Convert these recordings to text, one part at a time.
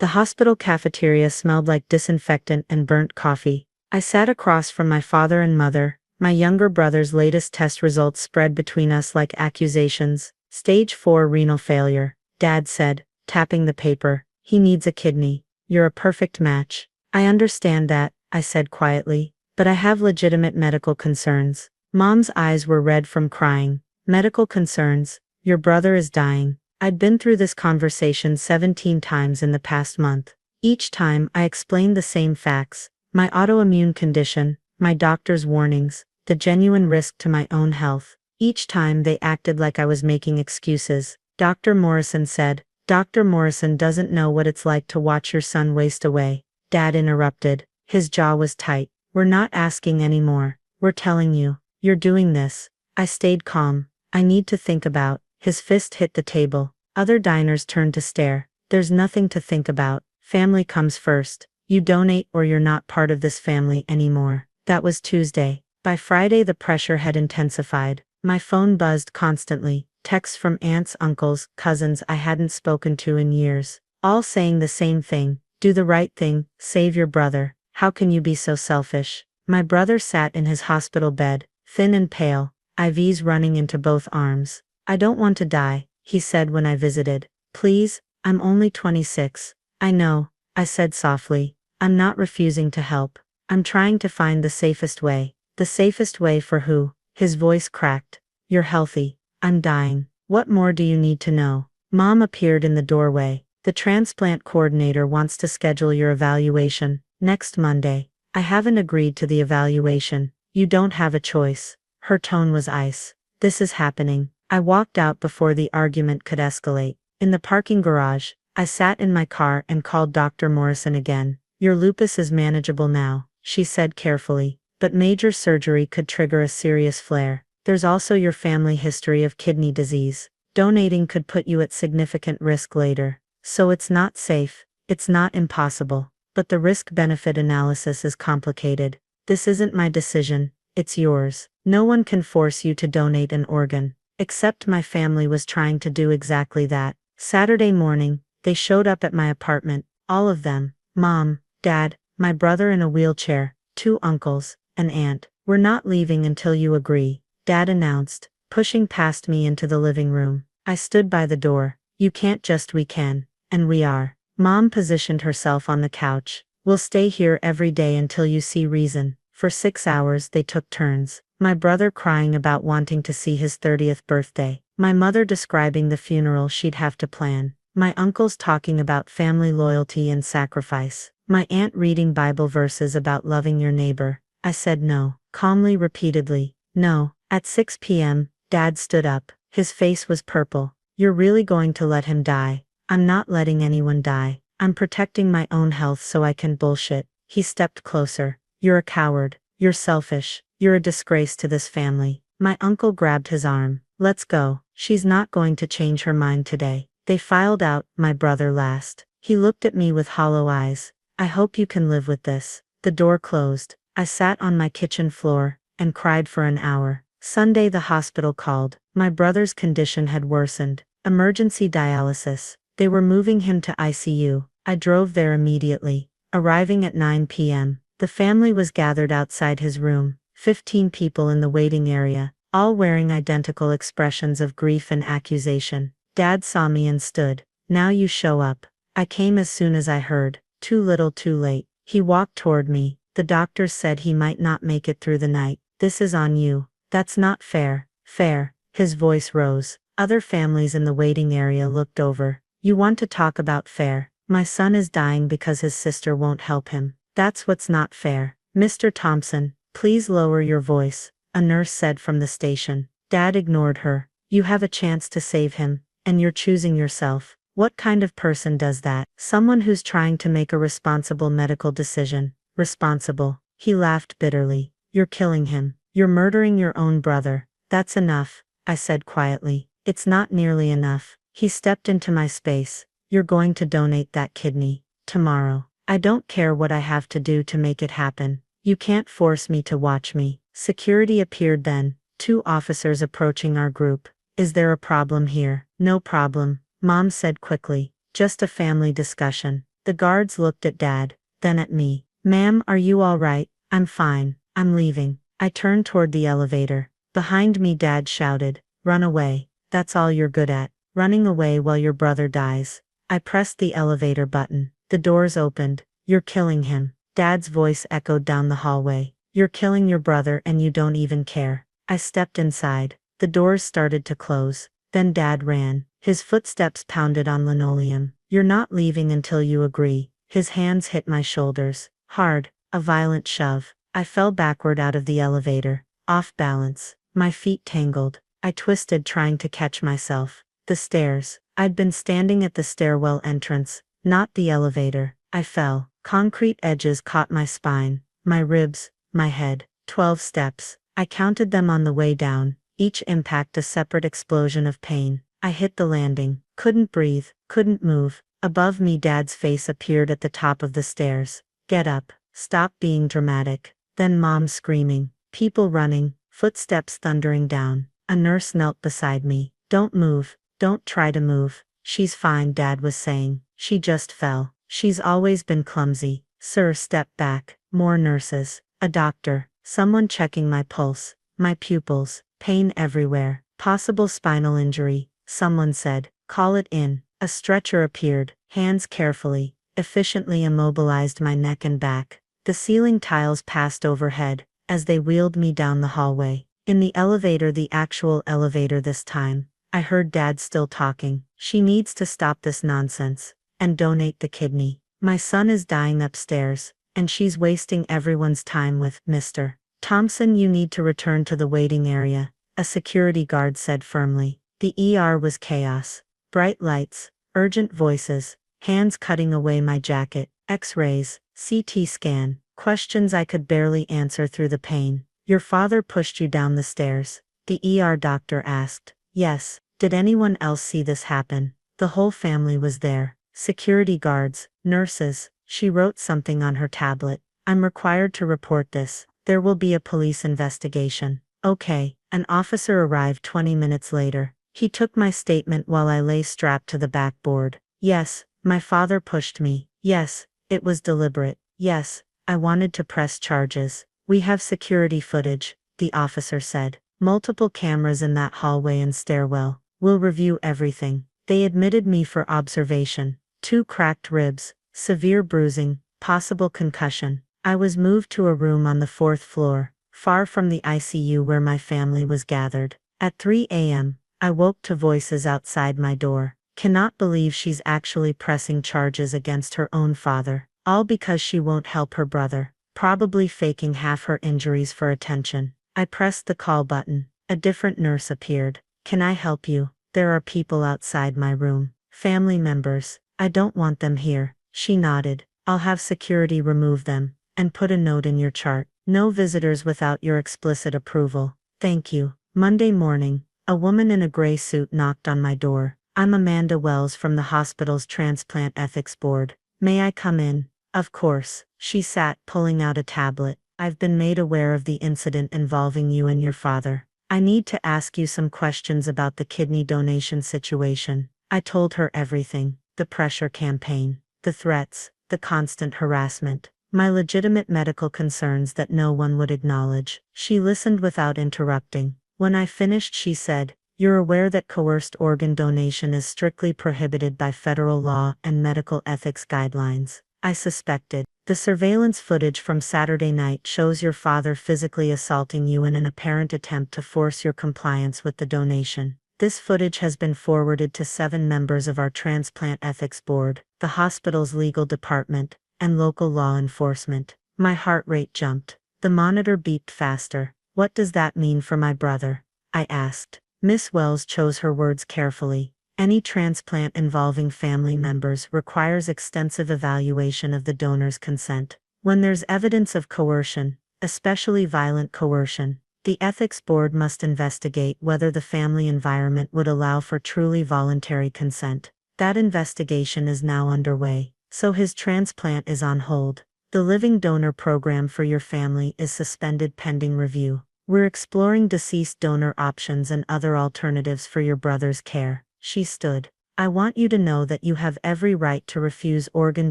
The hospital cafeteria smelled like disinfectant and burnt coffee. I sat across from my father and mother. My younger brother's latest test results spread between us like accusations. Stage 4 renal failure, Dad said, tapping the paper. He needs a kidney. You're a perfect match. I understand that, I said quietly, but I have legitimate medical concerns. Mom's eyes were red from crying. Medical concerns? Your brother is dying. I'd been through this conversation 17 times in the past month. Each time I explained the same facts. My autoimmune condition, my doctor's warnings, the genuine risk to my own health. Each time they acted like I was making excuses. Dr. Morrison said, Dr. Morrison doesn't know what it's like to watch your son waste away. Dad interrupted. His jaw was tight. We're not asking anymore. We're telling you. You're doing this. I stayed calm. I need to think about. His fist hit the table. Other diners turned to stare. There's nothing to think about. Family comes first. You donate or you're not part of this family anymore. That was Tuesday. By Friday the pressure had intensified. My phone buzzed constantly. Texts from aunts, uncles, cousins I hadn't spoken to in years. All saying the same thing. Do the right thing. Save your brother. How can you be so selfish? My brother sat in his hospital bed, thin and pale, IVs running into both arms. I don't want to die, he said when I visited. Please, I'm only 26. I know, I said softly. I'm not refusing to help. I'm trying to find the safest way. The safest way for who? His voice cracked. You're healthy. I'm dying. What more do you need to know? Mom appeared in the doorway. The transplant coordinator wants to schedule your evaluation next Monday. I haven't agreed to the evaluation. You don't have a choice. Her tone was ice. This is happening. I walked out before the argument could escalate. In the parking garage, I sat in my car and called Dr. Morrison again. Your lupus is manageable now, she said carefully, but major surgery could trigger a serious flare. There's also your family history of kidney disease. Donating could put you at significant risk later. So it's not safe. It's not impossible. But the risk-benefit analysis is complicated. This isn't my decision. It's yours. No one can force you to donate an organ. Except my family was trying to do exactly that. Saturday morning, they showed up at my apartment. All of them. Mom, Dad, my brother in a wheelchair, 2 uncles, an aunt. We're not leaving until you agree, Dad announced, pushing past me into the living room. I stood by the door. You can't just we can. And we are. Mom positioned herself on the couch. We'll stay here every day until you see reason. For 6 hours they took turns. My brother crying about wanting to see his 30th birthday. My mother describing the funeral she'd have to plan. My uncles talking about family loyalty and sacrifice. My aunt reading Bible verses about loving your neighbor. I said no, calmly repeatedly. No. At 6 p.m., Dad stood up. His face was purple. You're really going to let him die? I'm not letting anyone die. I'm protecting my own health so I can bullshit. He stepped closer. You're a coward. You're selfish. You're a disgrace to this family. My uncle grabbed his arm. Let's go. She's not going to change her mind today. They filed out, my brother last. He looked at me with hollow eyes. I hope you can live with this. The door closed. I sat on my kitchen floor and cried for an hour. Sunday the hospital called. My brother's condition had worsened. Emergency dialysis. They were moving him to ICU. I drove there immediately. Arriving at 9 p.m., the family was gathered outside his room, 15 people in the waiting area, all wearing identical expressions of grief and accusation. Dad saw me and stood. Now you show up. I came as soon as I heard. Too little too late. He walked toward me. The doctors said he might not make it through the night. This is on you. That's not fair. Fair. His voice rose. Other families in the waiting area looked over. You want to talk about fair? My son is dying because his sister won't help him. That's what's not fair. Mr. Thompson, please lower your voice, a nurse said from the station. Dad ignored her. You have a chance to save him, and you're choosing yourself. What kind of person does that? Someone who's trying to make a responsible medical decision. Responsible. He laughed bitterly. You're killing him. You're murdering your own brother. That's enough, I said quietly. It's not nearly enough. He stepped into my space. You're going to donate that kidney. Tomorrow. I don't care what I have to do to make it happen. You can't force me to watch me. Security appeared then. 2 officers approaching our group. Is there a problem here? No problem, Mom said quickly. Just a family discussion. The guards looked at Dad, then at me. "Ma'am, are you all right?" "I'm fine. I'm leaving." I turned toward the elevator. Behind me, Dad shouted, "Run away. That's all you're good at. Running away while your brother dies." I pressed the elevator button. The doors opened. "You're killing him." Dad's voice echoed down the hallway. "You're killing your brother and you don't even care." I stepped inside. The doors started to close. Then Dad ran. His footsteps pounded on linoleum. "You're not leaving until you agree." His hands hit my shoulders. Hard. A violent shove. I fell backward out of the elevator. Off balance. My feet tangled. I twisted, trying to catch myself. The stairs. I'd been standing at the stairwell entrance, not the elevator. I fell. Concrete edges caught my spine, my ribs, my head. 12 steps. I counted them on the way down, each impact a separate explosion of pain. I hit the landing. Couldn't breathe. Couldn't move. Above me, Dad's face appeared at the top of the stairs. "Get up. Stop being dramatic." Then Mom screaming. People running. Footsteps thundering down. A nurse knelt beside me. "Don't move. Don't try to move. She's fine," Dad was saying. "She just fell. She's always been clumsy." "Sir, step back." More nurses. A doctor. Someone checking my pulse. My pupils. Pain everywhere. Possible spinal injury. Someone said, "Call it in." A stretcher appeared. Hands carefully, efficiently immobilized my neck and back. The ceiling tiles passed overhead as they wheeled me down the hallway. In the elevator, the actual elevator this time, I heard Dad still talking. "She needs to stop this nonsense and donate the kidney. My son is dying upstairs, and she's wasting everyone's time with Mr. Thompson. You need to return to the waiting area," a security guard said firmly. The ER was chaos. Bright lights, urgent voices, hands cutting away my jacket, X-rays, CT scan, questions I could barely answer through the pain. "Your father pushed you down the stairs?" the ER doctor asked. "Yes." "Did anyone else see this happen?" The whole family was there. Security guards, nurses. She wrote something on her tablet. "I'm required to report this. There will be a police investigation." "Okay." An officer arrived 20 minutes later. He took my statement while I lay strapped to the backboard. "Yes, my father pushed me. Yes, it was deliberate. Yes, I wanted to press charges." "We have security footage," the officer said. "Multiple cameras in that hallway and stairwell. We'll review everything." They admitted me for observation. 2 cracked ribs, severe bruising, possible concussion. I was moved to a room on the 4th floor, far from the ICU where my family was gathered. At 3 a.m., I woke to voices outside my door. "Cannot believe she's actually pressing charges against her own father. All because she won't help her brother. Probably faking half her injuries for attention." I pressed the call button. A different nurse appeared. "Can I help you?" "There are people outside my room. Family members. I don't want them here." She nodded. "I'll have security remove them, and put a note in your chart. No visitors without your explicit approval." "Thank you." Monday morning, a woman in a gray suit knocked on my door. "I'm Amanda Wells from the hospital's Transplant Ethics Board. May I come in?" "Of course." She sat, pulling out a tablet. "I've been made aware of the incident involving you and your father. I need to ask you some questions about the kidney donation situation." I told her everything. The pressure campaign, the threats, the constant harassment, my legitimate medical concerns that no one would acknowledge. She listened without interrupting. When I finished, she said, "You're aware that coerced organ donation is strictly prohibited by federal law and medical ethics guidelines." I suspected. "The surveillance footage from Saturday night shows your father physically assaulting you in an apparent attempt to force your compliance with the donation. This footage has been forwarded to 7 members of our Transplant Ethics Board, the hospital's legal department, and local law enforcement." My heart rate jumped. The monitor beeped faster. "What does that mean for my brother?" I asked. Miss Wells chose her words carefully. "Any transplant involving family members requires extensive evaluation of the donor's consent. When there's evidence of coercion, especially violent coercion, the ethics board must investigate whether the family environment would allow for truly voluntary consent. That investigation is now underway, so his transplant is on hold. The living donor program for your family is suspended pending review. We're exploring deceased donor options and other alternatives for your brother's care." She stood. I want you to know that you have every right to refuse organ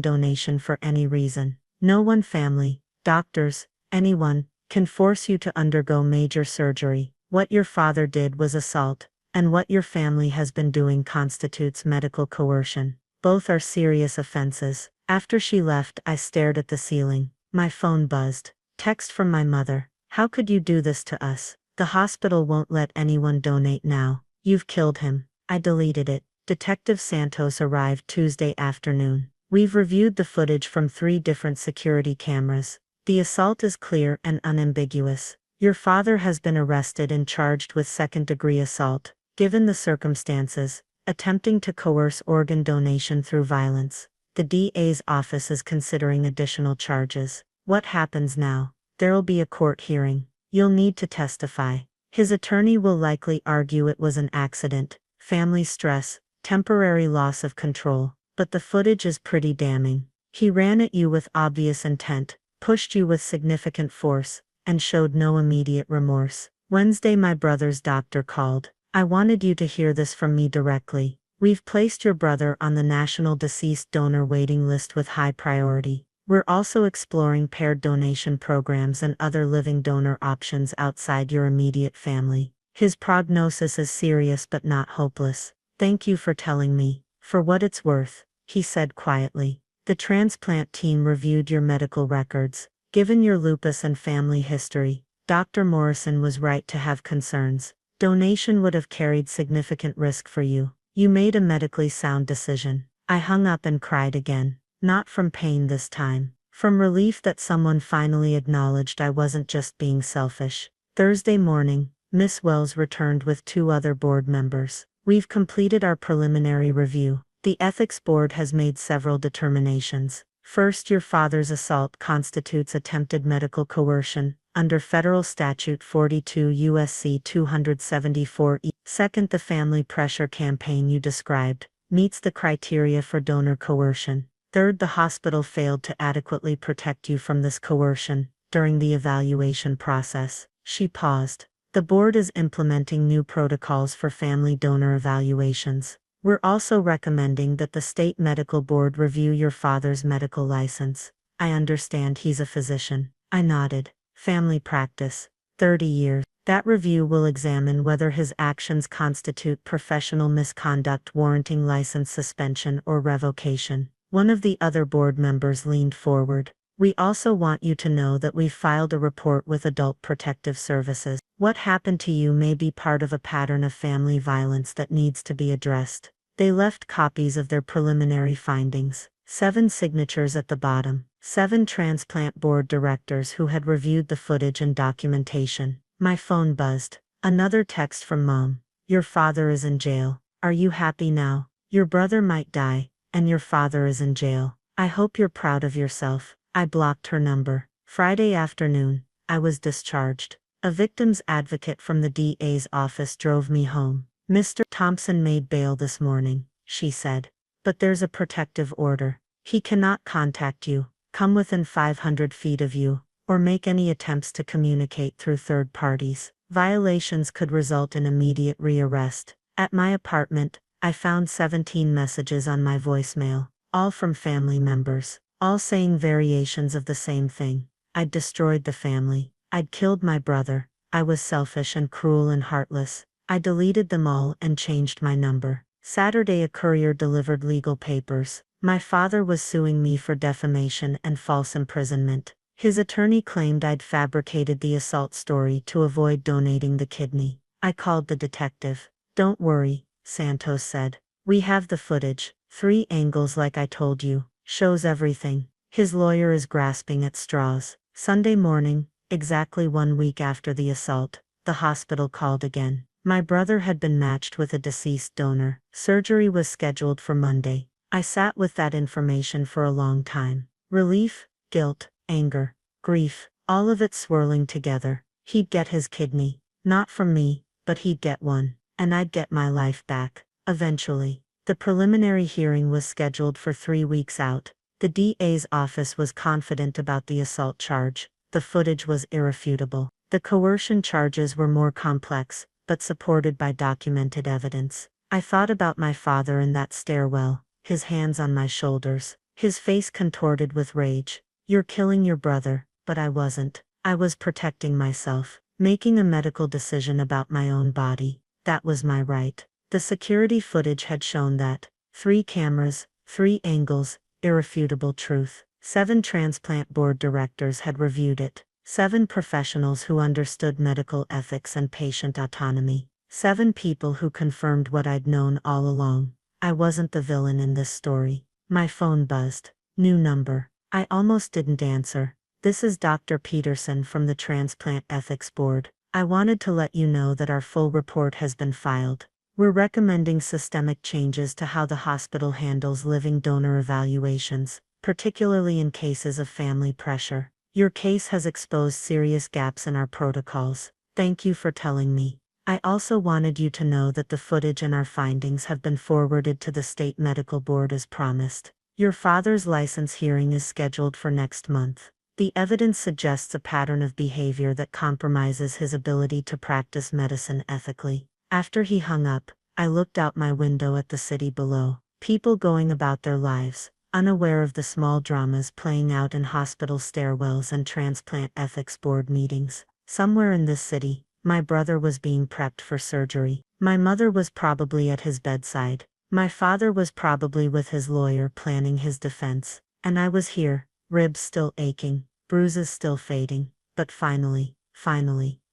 donation for any reason. No one, family, doctors, anyone, can force you to undergo major surgery. What your father did was assault, and what your family has been doing constitutes medical coercion. Both are serious offenses. After she left, I stared at the ceiling. My phone buzzed. Text from my mother. How could you do this to us? The hospital won't let anyone donate now. You've killed him. I deleted it. Detective Santos arrived Tuesday afternoon. We've reviewed the footage from 3 different security cameras. The assault is clear and unambiguous. Your father has been arrested and charged with second-degree assault. Given the circumstances, attempting to coerce organ donation through violence. The DA's office is considering additional charges. What happens now? There'll be a court hearing. You'll need to testify. His attorney will likely argue it was an accident, family stress, temporary loss of control. But the footage is pretty damning. He ran at you with obvious intent, pushed you with significant force, and showed no immediate remorse. Wednesday, my brother's doctor called. I wanted you to hear this from me directly. We've placed your brother on the National Deceased Donor Waiting List with high priority. We're also exploring paired donation programs and other living donor options outside your immediate family. His prognosis is serious but not hopeless. Thank you for telling me. For what it's worth, he said quietly. The transplant team reviewed your medical records. Given your lupus and family history, Dr. Morrison was right to have concerns. Donation would have carried significant risk for you. You made a medically sound decision. I hung up and cried again. Not from pain this time. From relief that someone finally acknowledged I wasn't just being selfish. Thursday morning, Miss Wells returned with 2 other board members. We've completed our preliminary review. The ethics board has made several determinations. First, your father's assault constitutes attempted medical coercion, under federal statute 42 U.S.C. 274E. Second, the family pressure campaign you described meets the criteria for donor coercion. Third, the hospital failed to adequately protect you from this coercion during the evaluation process. She paused. The board is implementing new protocols for family donor evaluations. We're also recommending that the state medical board review your father's medical license. I understand he's a physician. I nodded. Family practice. 30 years. That review will examine whether his actions constitute professional misconduct warranting license suspension or revocation. One of the other board members leaned forward. We also want you to know that we've filed a report with Adult Protective Services. What happened to you may be part of a pattern of family violence that needs to be addressed. They left copies of their preliminary findings. 7 signatures at the bottom. 7 transplant board directors who had reviewed the footage and documentation. My phone buzzed. Another text from Mom. Your father is in jail. Are you happy now? Your brother might die, and your father is in jail. I hope you're proud of yourself. I blocked her number. Friday afternoon, I was discharged. A victim's advocate from the DA's office drove me home. Mr. Thompson made bail this morning, she said. But there's a protective order. He cannot contact you, come within 500 feet of you, or make any attempts to communicate through third parties. Violations could result in immediate rearrest. At my apartment, I found 17 messages on my voicemail, all from family members, all saying variations of the same thing. I'd destroyed the family. I'd killed my brother. I was selfish and cruel and heartless. I deleted them all and changed my number. Saturday, a courier delivered legal papers. My father was suing me for defamation and false imprisonment. His attorney claimed I'd fabricated the assault story to avoid donating the kidney. I called the detective. Don't worry, Santos said. We have the footage. 3 angles like I told you. Shows everything. His lawyer is grasping at straws. Sunday morning, exactly 1 week after the assault, the hospital called again. My brother had been matched with a deceased donor. Surgery was scheduled for Monday. I sat with that information for a long time. Relief, guilt, anger, grief, all of it swirling together. He'd get his kidney. Not from me, but he'd get one. And I'd get my life back. Eventually. The preliminary hearing was scheduled for 3 weeks out. The DA's office was confident about the assault charge. The footage was irrefutable. The coercion charges were more complex, but supported by documented evidence. I thought about my father in that stairwell, his hands on my shoulders, his face contorted with rage. You're killing your brother, but I wasn't. I was protecting myself, making a medical decision about my own body. That was my right. The security footage had shown that. 3 cameras, 3 angles, irrefutable truth. 7 transplant board directors had reviewed it. 7 professionals who understood medical ethics and patient autonomy. 7 people who confirmed what I'd known all along. I wasn't the villain in this story. My phone buzzed. New number. I almost didn't answer. This is Dr. Peterson from the Transplant Ethics Board. I wanted to let you know that our full report has been filed. We're recommending systemic changes to how the hospital handles living donor evaluations, particularly in cases of family pressure. Your case has exposed serious gaps in our protocols. Thank you for telling me. I also wanted you to know that the footage and our findings have been forwarded to the State Medical Board as promised. Your father's license hearing is scheduled for next month. The evidence suggests a pattern of behavior that compromises his ability to practice medicine ethically. After he hung up, I looked out my window at the city below. People going about their lives, unaware of the small dramas playing out in hospital stairwells and transplant ethics board meetings. Somewhere in this city, my brother was being prepped for surgery. My mother was probably at his bedside. My father was probably with his lawyer planning his defense. And I was here, ribs still aching, bruises still fading, but finally,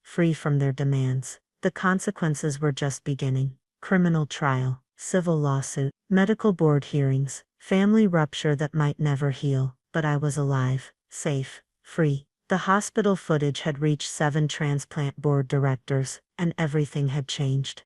free from their demands. The consequences were just beginning. Criminal trial, civil lawsuit, medical board hearings, family rupture that might never heal, but I was alive, safe, free. The hospital footage had reached 7 transplant board directors, and everything had changed.